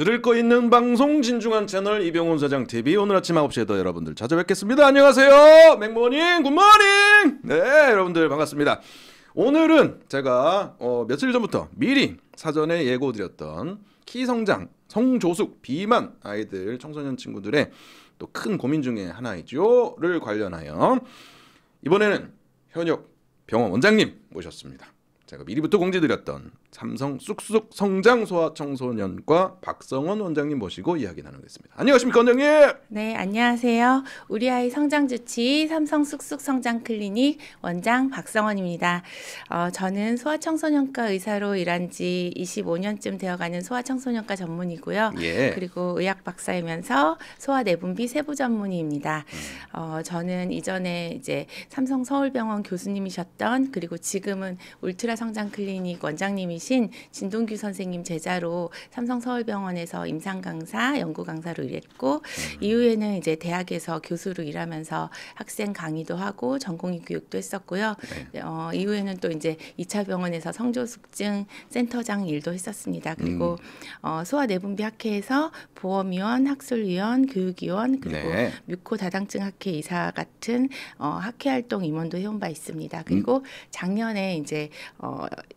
들을 거 있는 방송 진중한 채널 이병훈 사장 TV 오늘 아침 9시에도 여러분들 찾아뵙겠습니다. 안녕하세요. 맥모닝 굿모닝. 네 여러분들 반갑습니다. 오늘은 제가 며칠 전부터 미리 사전에 예고드렸던 키 성장, 성조숙, 비만 아이들 청소년 친구들의 또 큰 고민 중에 하나이죠를 관련하여 이번에는 현역 병원 원장님 모셨습니다. 제가 미리부터 공지드렸던 삼성 쑥쑥 성장 소아청소년과 박성원 원장님 모시고 이야기 나누겠습니다. 안녕하십니까 원장님? 네, 안녕하세요. 우리 아이 성장주치 삼성 쑥쑥 성장 클리닉 원장 박성원입니다. 저는 소아청소년과 의사로 일한 지 25년쯤 되어가는 소아청소년과 전문이고요. 예. 그리고 의학 박사이면서 소아내분비 세부 전문의입니다. 저는 이전에 이제 삼성 서울병원 교수님이셨던 그리고 지금은 울트라 성장 클리닉 원장님이신 진동규 선생님 제자로 삼성 서울병원에서 임상 강사, 연구 강사로 일했고 이후에는 이제 대학에서 교수로 일하면서 학생 강의도 하고 전공의 교육도 했었고요. 네. 이후에는 또 이제 2차 병원에서 성조숙증 센터장 일도 했었습니다. 그리고 소아내분비 학회에서 보험위원, 학술위원, 교육위원 그리고 네. 뮤코 다당증 학회 이사 같은 학회 활동 임원도 해온 바 있습니다. 그리고 작년에 이제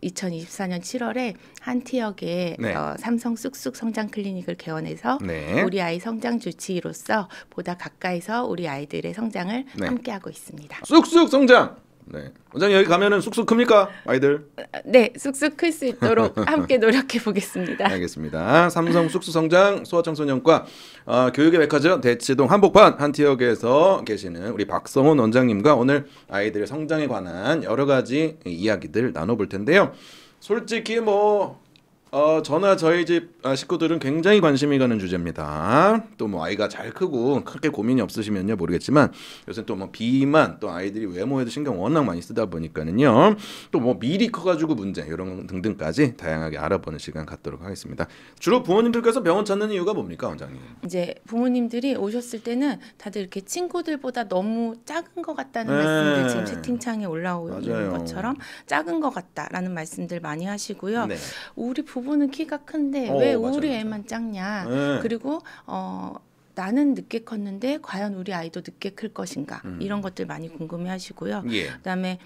2024년 7월에 한티역에 네. 삼성 쑥쑥 성장 클리닉을 개원해서 네. 우리 아이 성장 주치의로서 보다 가까이서 우리 아이들의 성장을 네. 함께하고 있습니다. 쑥쑥 성장. 네. 원장님 여기 가면은 쑥쑥 큽니까 아이들? 네, 쑥쑥 클 수 있도록 함께 노력해 보겠습니다. 알겠습니다. 삼성 쑥쑥 성장 소아청소년과 교육의 백화점 대치동 한복판 한티역에서 계시는 우리 박성원 원장님과 오늘 아이들의 성장에 관한 여러 가지 이야기들 나눠볼 텐데요. 솔직히 저나 저희 집 식구들은 굉장히 관심이 가는 주제입니다. 또 아이가 잘 크고 크게 고민이 없으시면요 모르겠지만 요새 또 비만 또 아이들이 외모에도 신경 워낙 많이 쓰다 보니까는요 또 미리 커가지고 문제 이런 등등까지 다양하게 알아보는 시간 갖도록 하겠습니다. 주로 부모님들께서 병원 찾는 이유가 뭡니까 원장님? 이제 부모님들이 오셨을 때는 다들 이렇게 친구들보다 너무 작은 것 같다는 네. 말씀들 지금 채팅창에 올라오는 맞아요. 것처럼 작은 것 같다라는 말씀들 많이 하시고요. 네. 우리 부부는 키가 큰데 왜 맞아요, 우리 맞아요. 애만 작냐. 네. 그리고 나는 늦게 컸는데 과연 우리 아이도 늦게 클 것인가. 이런 것들 많이 궁금해하시고요. 예. 그다음에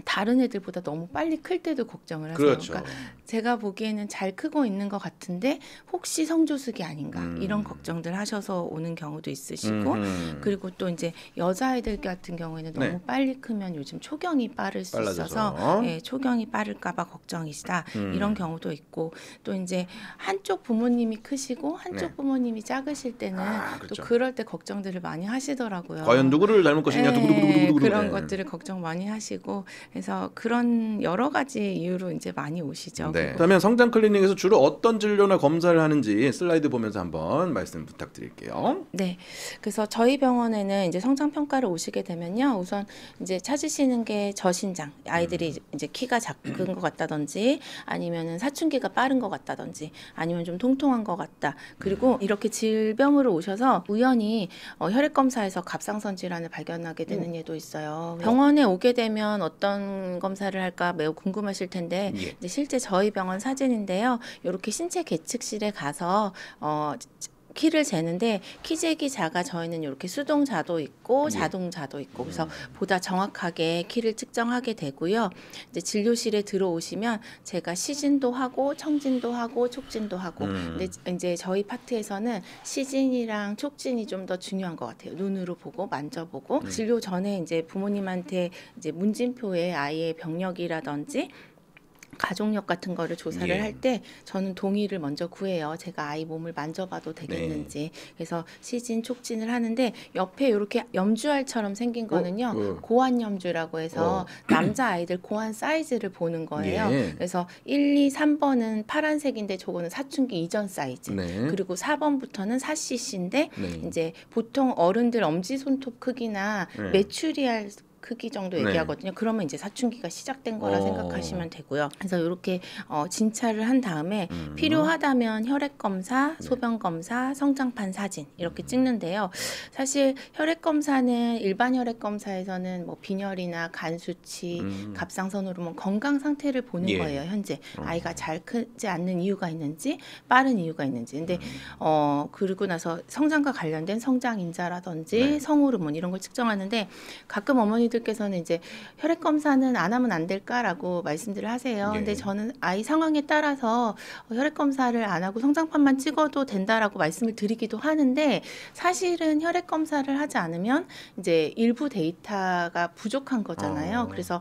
다른 애들보다 너무 빨리 클 때도 걱정을 하세요. 그렇죠. 그러니까 제가 보기에는 잘 크고 있는 것 같은데 혹시 성조숙이 아닌가 이런 걱정들 하셔서 오는 경우도 있으시고 그리고 또 이제 여자아이들 같은 경우에는 너무 네. 빨리 크면 요즘 초경이 빠를 수 빨라져서. 있어서 초경이 빠를까 봐 걱정이시다 이런 경우도 있고 또 이제 한쪽 부모님이 크시고 한쪽 네. 부모님이 작으실 때는 그렇죠. 또 그럴 때 걱정들을 많이 하시더라고요. 과연 누구를 닮을 것이냐 두구두구두구두구 그런 것들을 걱정 많이 하시고 그래서 그런 여러 가지 이유로 이제 많이 오시죠. 네. 그렇다면 성장 클리닉에서 주로 어떤 진료나 검사를 하는지 슬라이드 보면서 한번 말씀 부탁드릴게요. 네. 그래서 저희 병원에는 이제 성장 평가를 오시게 되면요. 우선 이제 찾으시는 게 저신장. 아이들이 이제 키가 작은 것 같다든지 아니면은 사춘기가 빠른 것 같다든지 아니면 좀 통통한 것 같다. 그리고 이렇게 질병으로 오셔서 우연히 혈액 검사에서 갑상선 질환을 발견하게 되는 예도 있어요. 병원에 오게 되면 어떤 검사를 할까 매우 궁금하실 텐데 예. 이제 실제 저희 병원 사진인데요. 이렇게 신체 계측실에 가서 키를 재는데 키재기자가 저희는 이렇게 수동자도 있고 자동자도 있고 그래서 보다 정확하게 키를 측정하게 되고요. 이제 진료실에 들어오시면 제가 시진도 하고 청진도 하고 촉진도 하고 근데 이제 저희 파트에서는 시진이랑 촉진이 좀 더 중요한 것 같아요. 눈으로 보고 만져보고 진료 전에 이제 부모님한테 이제 문진표에 아이의 병력이라든지 가족력 같은 거를 조사를 예. 할 때 저는 동의를 먼저 구해요. 제가 아이 몸을 만져봐도 되겠는지. 그래서 시진, 촉진을 하는데 옆에 이렇게 염주알처럼 생긴 거는요. 고환 염주라고 해서 남자 아이들 고환 사이즈를 보는 거예요. 예. 그래서 1, 2, 3번은 파란색인데 저거는 사춘기 이전 사이즈. 네. 그리고 4번부터는 4cc인데 네. 이제 보통 어른들 엄지손톱 크기나 네. 메추리알 크기 정도 네. 얘기하거든요. 그러면 이제 사춘기가 시작된 거라 어. 생각하시면 되고요. 그래서 이렇게 진찰을 한 다음에 필요하다면 혈액 검사, 소변 검사, 성장판 사진 이렇게 찍는데요. 사실 혈액 검사는 일반 혈액 검사에서는 뭐 빈혈이나 간 수치, 갑상선 호르몬 건강 상태를 보는 예. 거예요. 현재 아이가 잘 크지 않는 이유가 있는지 빠른 이유가 있는지. 근데 그리고 나서 성장과 관련된 성장 인자라든지 네. 성호르몬 이런 걸 측정하는데 가끔 어머니들께서는 이제 혈액 검사는 안 하면 안 될까라고 말씀들을 하세요. 예. 근데 저는 아이 상황에 따라서 혈액 검사를 안 하고 성장판만 찍어도 된다라고 말씀을 드리기도 하는데 사실은 혈액 검사를 하지 않으면 이제 일부 데이터가 부족한 거잖아요. 그래서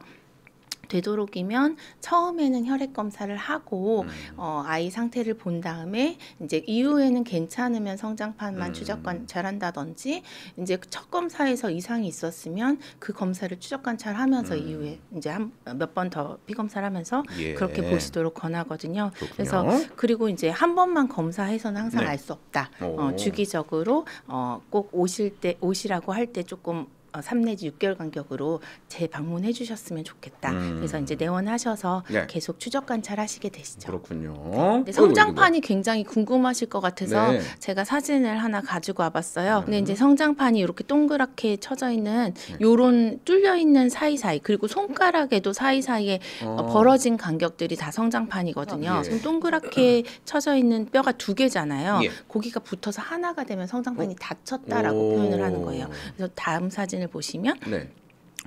되도록이면 처음에는 혈액 검사를 하고 아이 상태를 본 다음에 이제 이후에는 괜찮으면 성장판만 추적 관찰한다든지 이제 첫 검사에서 이상이 있었으면 그 검사를 추적 관찰하면서 이후에 이제 몇 번 더 피검사를 하면서 예. 그렇게 보시도록 권하거든요. 그렇군요. 그래서 그리고 이제 한 번만 검사해서는 항상 네. 알 수 없다. 오. 주기적으로 꼭 오시라고 할 때 조금 3 내지 6개월 간격으로 재방문해 주셨으면 좋겠다. 그래서 이제 내원하셔서 네. 계속 추적 관찰하시게 되시죠. 그렇군요. 근데 성장판이 굉장히 궁금하실 것 같아서 네. 제가 사진을 하나 가지고 와봤어요. 근데 이제 성장판이 이렇게 동그랗게 쳐져 있는 요런 뚫려 있는 사이사이 그리고 손가락에도 사이사이에 벌어진 간격들이 다 성장판이거든요. 예. 지금 동그랗게 쳐져 있는 뼈가 2개잖아요. 예. 고기가 붙어서 하나가 되면 성장판이 닫혔다라고 오. 표현을 하는 거예요. 그래서 다음 사진을 보시면 네.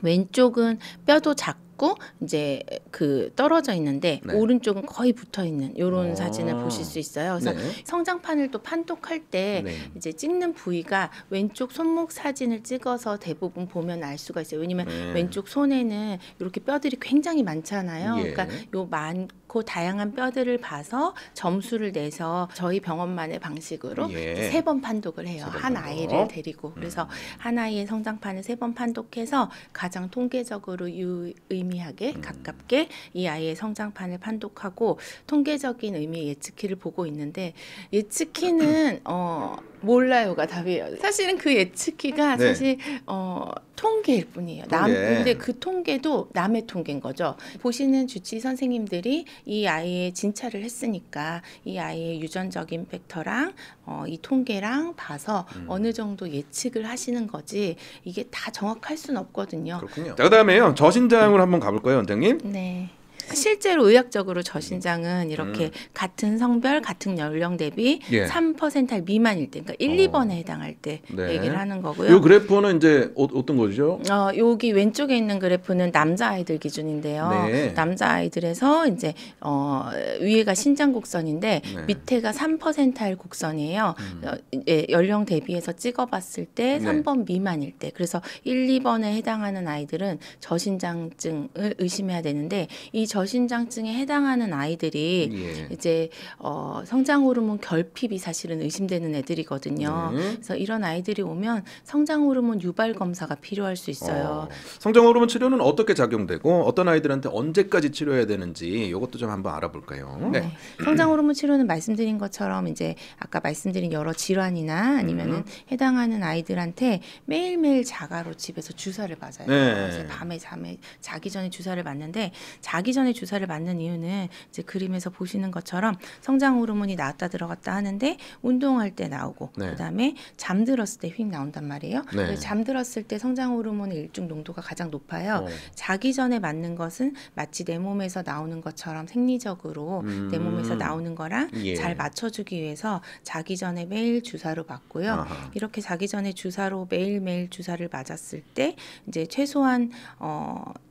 왼쪽은 뼈도 작고 이제 그 떨어져 있는데 네. 오른쪽은 거의 붙어 있는 이런 아. 사진을 보실 수 있어요. 그래서 네. 성장판을 또 판독할 때 네. 이제 찍는 부위가 왼쪽 손목 사진을 찍어서 대부분 보면 알 수가 있어요. 왜냐면 네. 왼쪽 손에는 이렇게 뼈들이 굉장히 많잖아요. 예. 그러니까 요 많고 다양한 뼈들을 봐서 점수를 내서 저희 병원만의 방식으로 예. 3번 판독을 해요. 세번 한 판독. 아이를 데리고. 그래서 한 아이의 성장판을 3번 판독해서 가장 통계적으로 유의미하게 가깝게 이 아이의 성장판을 판독하고 통계적인 의미의 예측키를 보고 있는데 예측키는 몰라요가 답이에요. 사실은 그 예측키가 네. 사실 통계일 뿐이에요. 통계. 근데 그 통계도 남의 통계인 거죠. 보시는 주치 선생님들이 이 아이의 진찰을 했으니까 이 아이의 유전적인 팩터랑 이 통계랑 봐서 어느 정도 예측을 하시는 거지 이게 다 정확할 수는 없거든요. 그렇군요. 자, 그다음에요. 저신장으로 한번 가볼까요, 원장님? 네. 실제로 의학적으로 저신장은 이렇게 같은 성별, 같은 연령 대비 예. 3% 미만일 때, 그러니까 1, 2번에 해당할 때 네. 얘기를 하는 거고요. 이 그래프는 이제 어떤 거죠? 여기 왼쪽에 있는 그래프는 남자 아이들 기준인데요. 네. 남자 아이들에서 이제 위에가 신장 곡선인데 네. 밑에가 3%알 곡선이에요. 연령 대비해서 찍어봤을 때 네. 3번 미만일 때. 그래서 1, 2번에 해당하는 아이들은 저신장증을 의심해야 되는데 이 저신장증에 해당하는 아이들이 예. 이제 성장 호르몬 결핍이 사실은 의심되는 애들이거든요. 네. 그래서 이런 아이들이 오면 성장 호르몬 유발 검사가 필요할 수 있어요. 성장 호르몬 치료는 어떻게 작용되고 어떤 아이들한테 언제까지 치료해야 되는지 이것도 좀 한번 알아볼까요? 네. 성장 호르몬 치료는 말씀드린 것처럼 이제 아까 말씀드린 여러 질환이나 아니면은 해당하는 아이들한테 매일매일 자가로 집에서 주사를 맞아요. 네. 이제 밤에 잠에 자기 전에 주사를 맞는데 자기 전에 주사를 맞는 이유는 이제 그림에서 보시는 것처럼 성장 호르몬이 나왔다 들어갔다 하는데 운동할 때 나오고 네. 그다음에 잠들었을 때 휙 나온단 말이에요. 네. 그래서 잠들었을 때 성장 호르몬의 일중 농도가 가장 높아요. 어. 자기 전에 맞는 것은 마치 내 몸에서 나오는 것처럼 생리적으로 내 몸에서 나오는 거랑 예. 잘 맞춰주기 위해서 자기 전에 매일 주사로 맞고요. 아하. 이렇게 자기 전에 주사로 매일매일 주사를 맞았을 때 이제 최소한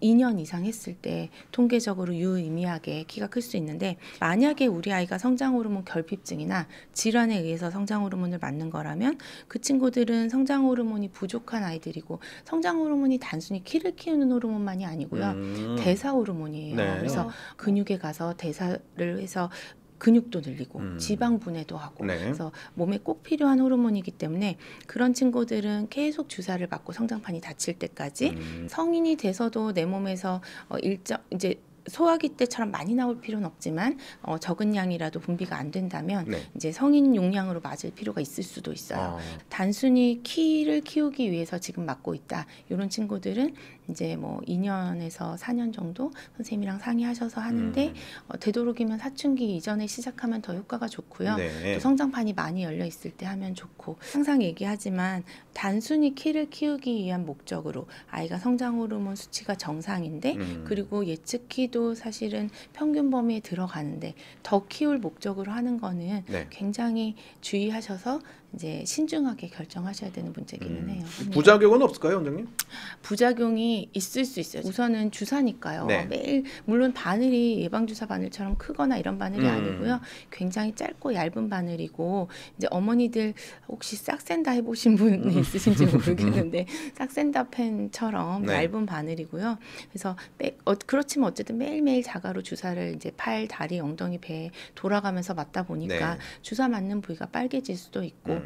2년 이상 했을 때 통계적으로 유의미하게 키가 클 수 있는데 만약에 우리 아이가 성장 호르몬 결핍증이나 질환에 의해서 성장 호르몬을 맞는 거라면 그 친구들은 성장 호르몬이 부족한 아이들이고 성장 호르몬이 단순히 키를 키우는 호르몬만이 아니고요. 대사 호르몬이에요. 네. 그래서 근육에 가서 대사를 해서 근육도 늘리고 지방 분해도 하고 네. 그래서 몸에 꼭 필요한 호르몬이기 때문에 그런 친구들은 계속 주사를 맞고 성장판이 닫힐 때까지 성인이 돼서도 내 몸에서 일정 이제 소화기 때처럼 많이 나올 필요는 없지만 적은 양이라도 분비가 안 된다면 네. 이제 성인 용량으로 맞을 필요가 있을 수도 있어요. 단순히 키를 키우기 위해서 지금 맞고 있다. 이런 친구들은 이제 뭐 2년에서 4년 정도 선생님이랑 상의하셔서 하는데 되도록이면 사춘기 이전에 시작하면 더 효과가 좋고요. 네. 또 성장판이 많이 열려 있을 때 하면 좋고 항상 얘기하지만 단순히 키를 키우기 위한 목적으로 아이가 성장 호르몬 수치가 정상인데 그리고 예측 키도 사실은 평균 범위에 들어가는데 더 키울 목적으로 하는 거는 네. 굉장히 주의하셔서 이제 신중하게 결정하셔야 되는 문제기는 해요. 부작용은 없을까요, 원장님? 부작용이 있을 수 있어요. 우선은 주사니까요. 네. 매일 물론 바늘이 예방주사 바늘처럼 크거나 이런 바늘이 아니고요. 굉장히 짧고 얇은 바늘이고 이제 어머니들 혹시 싹센다 해보신 분이 있으신지 모르겠는데 싹센다 펜처럼 네. 얇은 바늘이고요. 그래서 그렇지만 어쨌든 매일매일 자가로 주사를 이제 팔, 다리, 엉덩이, 배에 돌아가면서 맞다 보니까 네. 주사 맞는 부위가 빨개질 수도 있고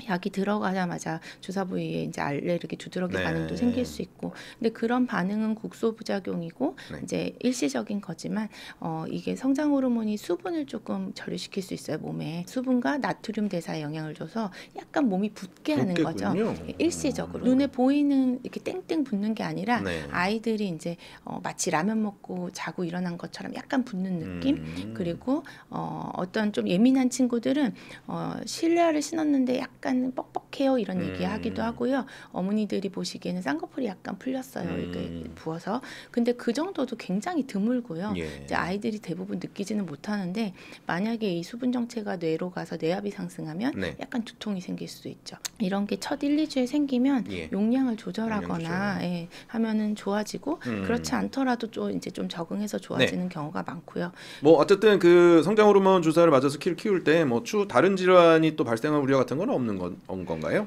약이 들어가자마자 주사 부위에 이제 알레르기 두드러기 네. 반응도 생길 수 있고, 근데 그런 반응은 국소 부작용이고 네. 이제 일시적인 거지만 이게 성장 호르몬이 수분을 조금 저류시킬 수 있어요. 몸에 수분과 나트륨 대사에 영향을 줘서 약간 몸이 붓게 하는 거죠. 일시적으로 눈에 보이는 이렇게 땡땡 붓는 게 아니라 네. 아이들이 이제 마치 라면 먹고 자고 일어난 것처럼 약간 붓는 느낌. 그리고 어떤 좀 예민한 친구들은 실내화를 신었는데 약간 뻑뻑해요 이런 얘기 하기도 하고요. 어머니들이 보시기에는 쌍꺼풀이 약간 풀렸어요. 이렇게 부어서. 근데 그 정도도 굉장히 드물고요. 예. 이제 아이들이 대부분 느끼지는 못하는데 만약에 이 수분 정체가 뇌로 가서 뇌압이 상승하면 네. 약간 두통이 생길 수 있죠. 이런 게 첫 1, 2주에 생기면 예. 용량을 조절하거나 하면은 좋아지고 그렇지 않더라도 좀 이제 좀 적응해서 좋아지는 경우가 많고요. 뭐 어쨌든 그 성장 호르몬 주사를 맞아서 키를 키울 때 뭐 다른 질환이 또 발생할 우려 같은 건 없는 건가요?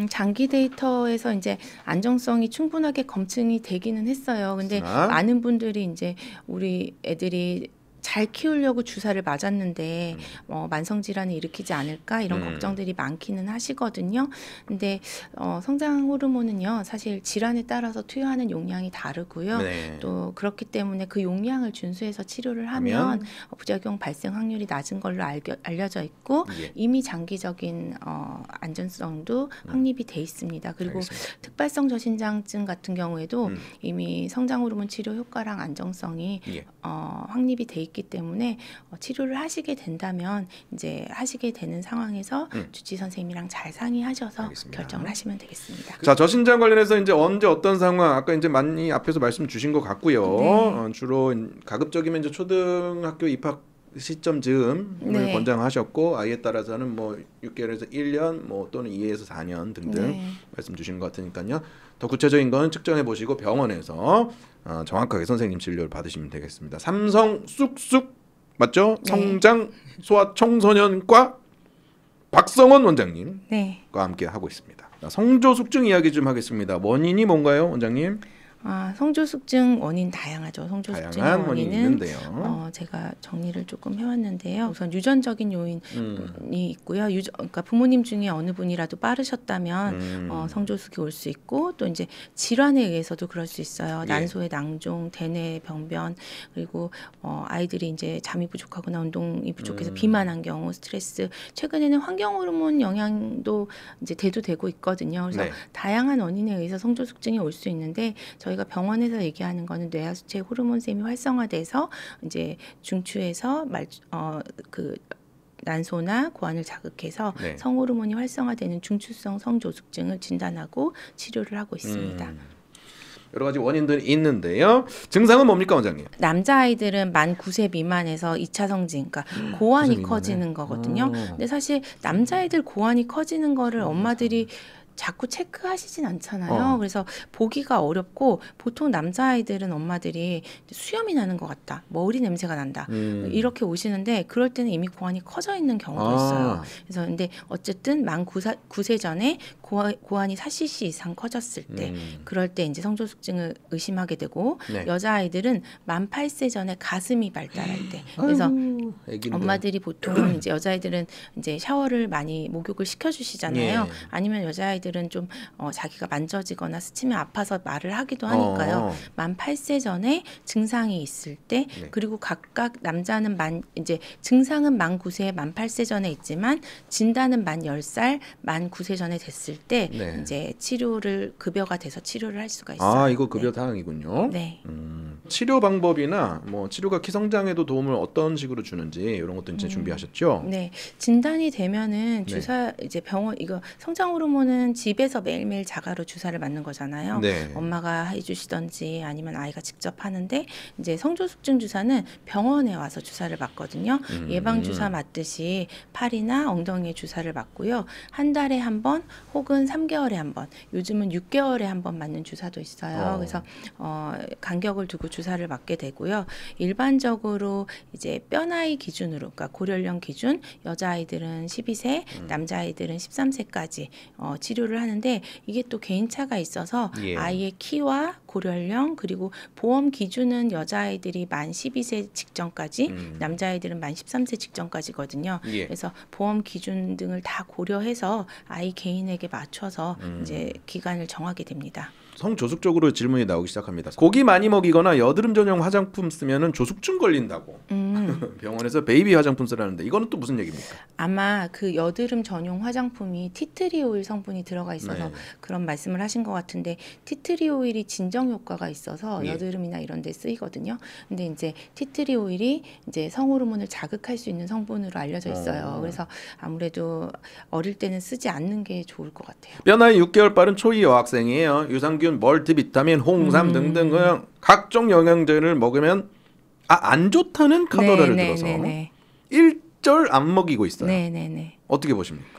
장기 데이터에서 이제 안정성이 충분하게 검증이 되기는 했어요. 근데 그러나? 많은 분들이 이제 우리 애들이 잘 키우려고 주사를 맞았는데 만성 질환을 일으키지 않을까 이런 걱정들이 많기는 하시거든요. 근데 성장 호르몬은요 사실 질환에 따라서 투여하는 용량이 다르고요. 네. 또 그렇기 때문에 그 용량을 준수해서 치료를 하면 부작용 발생 확률이 낮은 걸로 알려져 있고 예. 이미 장기적인 안전성도 확립이 돼 있습니다. 그리고 알겠습니다. 특발성 저신장증 같은 경우에도 이미 성장 호르몬 치료 효과랑 안정성이 예. 확립이 돼 있기 때문에 치료를 하시게 된다면 이제 하시게 되는 상황에서 주治선생님이랑 잘 상의하셔서 알겠습니다. 결정을 하시면 되겠습니다. 자, 저신장 관련해서 이제 언제 어떤 상황 아까 이제 많이 앞에서 말씀 주신 것 같고요. 네. 주로 가급적이면 이제 초등학교 입학 시점 즈음을 네. 권장하셨고 아이에 따라서는 뭐 6개월에서 1년 뭐 또는 2에서 4년 등등 네. 말씀 주신 것 같으니까요. 더 구체적인 건 측정해 보시고 병원에서 정확하게 선생님 진료를 받으시면 되겠습니다. 삼성 쑥쑥 맞죠? 네. 성장 소아 청소년과 박성원 원장님과 네. 함께 하고 있습니다. 성조숙증 이야기 좀 하겠습니다. 원인이 뭔가요, 원장님? 성조숙증 원인 다양하죠. 성조숙증의 다양한 원인이 원인은 있는데요. 제가 정리를 조금 해왔는데요. 우선 유전적인 요인이 있고요. 그러니까 부모님 중에 어느 분이라도 빠르셨다면 성조숙이 올 수 있고 또 이제 질환에 의해서도 그럴 수 있어요. 예. 난소의 낭종, 대뇌 병변 그리고 아이들이 이제 잠이 부족하거나 운동이 부족해서 비만한 경우, 스트레스. 최근에는 환경 호르몬 영향도 이제 대두되고 있거든요. 그래서 네. 다양한 다양한 원인에 의해서 성조숙증이 올 수 있는데 저희가 병원에서 얘기하는 거는 뇌하수체 호르몬샘이 활성화돼서 이제 중추에서 그 난소나 고환을 자극해서 네. 성호르몬이 활성화되는 중추성 성조숙증을 진단하고 치료를 하고 있습니다. 여러 가지 원인들이 있는데요. 증상은 뭡니까, 원장님? 남자아이들은 만 9세 미만에서 2차 성징, 그러니까 고환이 9세 미만에? 커지는 거거든요. 근데 사실 남자아이들 고환이 커지는 거를 엄마들이 자꾸 체크하시진 않잖아요. 그래서 보기가 어렵고 보통 남자아이들은 엄마들이 수염이 나는 것 같다. 머리 냄새가 난다. 이렇게 오시는데 그럴 때는 이미 고환이 커져 있는 경우도 있어요. 그래서 근데 어쨌든 만 9세 전에 고환이 4cc 이상 커졌을 때 그럴 때 이제 성조숙증을 의심하게 되고 네. 여자아이들은 만 8세 전에 가슴이 발달할 때 그래서 애기인데. 엄마들이 보통 이제 여자아이들은 이제 샤워를 많이 목욕을 시켜주시잖아요. 예. 아니면 여자아이들은 여자아이들은 좀 자기가 만져지거나 스치면 아파서 말을 하기도 하니까요. 만 8세 전에 증상이 있을 때 네. 그리고 각각 남자는 이제 증상은 만 9세, 만 8세 전에 있지만 진단은 만 10살, 만 9세 전에 됐을 때 네. 이제 치료를 급여가 돼서 치료를 할 수가 있어요. 이거 급여 사항이군요. 네. 치료 방법이나 뭐 치료가 키 성장에도 도움을 어떤 식으로 주는지 이런 것도 이제 준비하셨죠? 네, 진단이 되면은 네. 주사 이제 병원 이거 성장 호르몬은 집에서 매일매일 자가로 주사를 맞는 거잖아요. 네. 엄마가 해주시던지 아니면 아이가 직접 하는데 이제 성조숙증 주사는 병원에 와서 주사를 맞거든요. 예방 주사 맞듯이 팔이나 엉덩이에 주사를 맞고요. 한 달에 한 번 혹은 3개월에 한 번, 요즘은 6개월에 한 번 맞는 주사도 있어요. 그래서 간격을 두고 주사를 맞게 되고요. 일반적으로 이제 뼈 나이 기준으로, 그러니까 고령령 기준 여자아이들은 12세, 남자아이들은 13세까지 치료를 하는데 이게 또 개인차가 있어서 예. 아이의 키와 고령령 그리고 보험 기준은 여자아이들이 만 12세 직전까지, 남자아이들은 만 13세 직전까지거든요. 예. 그래서 보험 기준 등을 다 고려해서 아이 개인에게 맞춰서 이제 기간을 정하게 됩니다. 성조숙적으로 질문이 나오기 시작합니다. 고기 많이 먹이거나 여드름 전용 화장품 쓰면은 조숙증 걸린다고. 병원에서 베이비 화장품 쓰라는데 이거는 또 무슨 얘기입니까? 아마 그 여드름 전용 화장품이 티트리 오일 성분이 들어가 있어서 네. 그런 말씀을 하신 것 같은데, 티트리 오일이 진정 효과가 있어서 예. 여드름이나 이런 데 쓰이거든요. 근데 이제 티트리 오일이 이제 성호르몬을 자극할 수 있는 성분으로 알려져 있어요. 그래서 아무래도 어릴 때는 쓰지 않는 게 좋을 것 같아요. 뼈 나이 6개월 빠른 초이 여학생이에요. 유산균, 멀티비타민, 홍삼 등등 각종 영양제를 먹으면 안 좋다는 카더라를 들어서 일절 안 먹이고 있어요. 네네네. 어떻게 보십니까?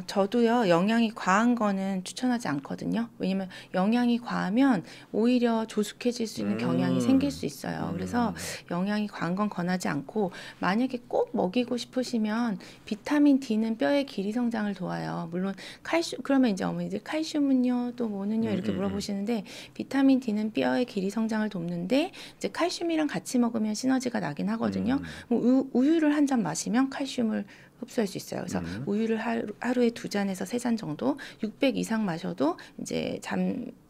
저도요, 영양이 과한 거는 추천하지 않거든요. 왜냐면 영양이 과하면 오히려 조숙해질 수 있는 경향이 생길 수 있어요. 그래서 영양이 과한 건 권하지 않고, 만약에 꼭 먹이고 싶으시면 비타민 D는 뼈의 길이 성장을 도와요. 물론 칼슘, 그러면 이제 어머니들 칼슘은요, 또 뭐는요, 이렇게 물어보시는데, 비타민 D는 뼈의 길이 성장을 돕는데 이제 칼슘이랑 같이 먹으면 시너지가 나긴 하거든요. 우유를 한 잔 마시면 칼슘을 흡수할 수 있어요. 그래서 우유를 하루에 2잔에서 3잔 정도, 600 이상 마셔도 이제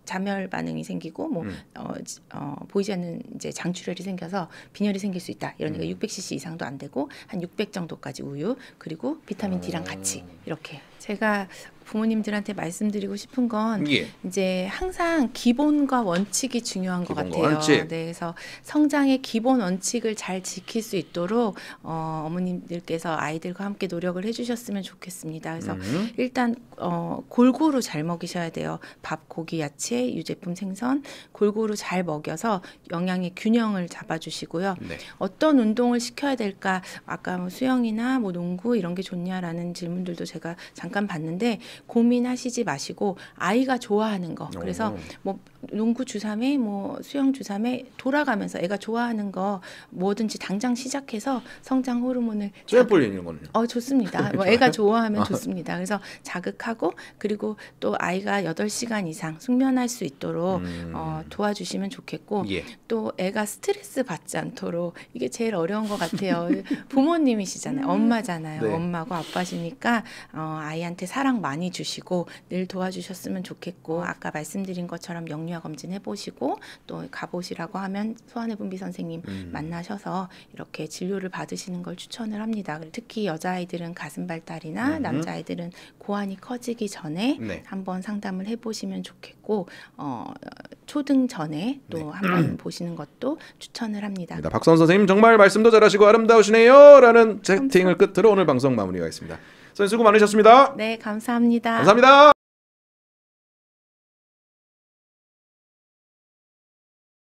자멸 반응이 생기고 보이지 않는 이제 장출혈이 생겨서 빈혈이 생길 수 있다. 이러니까 600cc 이상도 안 되고 한 600 정도까지 우유, 그리고 비타민 D랑 같이 이렇게. 제가 부모님들한테 말씀드리고 싶은 건 이제 항상 기본과 원칙이 중요한 것 같아요. 원칙. 네, 그래서 성장의 기본 원칙을 잘 지킬 수 있도록 어머님들께서 아이들과 함께 노력을 해주셨으면 좋겠습니다. 그래서 일단 골고루 잘 먹이셔야 돼요. 밥, 고기, 야채, 유제품, 생선 골고루 잘 먹여서 영양의 균형을 잡아주시고요. 네. 어떤 운동을 시켜야 될까? 아까 뭐 수영이나 뭐 농구 이런 게 좋냐라는 질문들도 제가 잠깐 봤는데, 고민하시지 마시고 아이가 좋아하는 거. 그래서 뭐 농구 주삼회, 뭐 수영 주삼회 돌아가면서 애가 좋아하는 거 뭐든지 당장 시작해서 성장 호르몬을 쇠뿔 있는 거는 좋습니다. 뭐 애가 좋아하면 좋습니다. 그래서 자극하고, 그리고 또 아이가 8시간 이상 숙면할 수 있도록 도와주시면 좋겠고, 또 애가 스트레스 받지 않도록, 이게 제일 어려운 것 같아요. 부모님이시잖아요. 엄마잖아요. 네. 엄마고 아빠시니까 아이한테 사랑 많이 주시고 늘 도와주셨으면 좋겠고, 아까 말씀드린 것처럼 영유아 검진 해보시고, 또 가보시라고 하면 소아내분비 선생님 만나셔서 이렇게 진료를 받으시는 걸 추천을 합니다. 특히 여자아이들은 가슴 발달이나 남자아이들은 고환이 커지기 전에 한번 상담을 해보시면 좋겠고, 초등 전에 또 한번 보시는 것도 추천을 합니다. 박선 선생님 정말 말씀도 잘하시고 아름다우시네요 라는 채팅을 끝으로 오늘 방송 마무리하겠습니다. 선생님 수고 많으셨습니다. 네, 감사합니다. 감사합니다.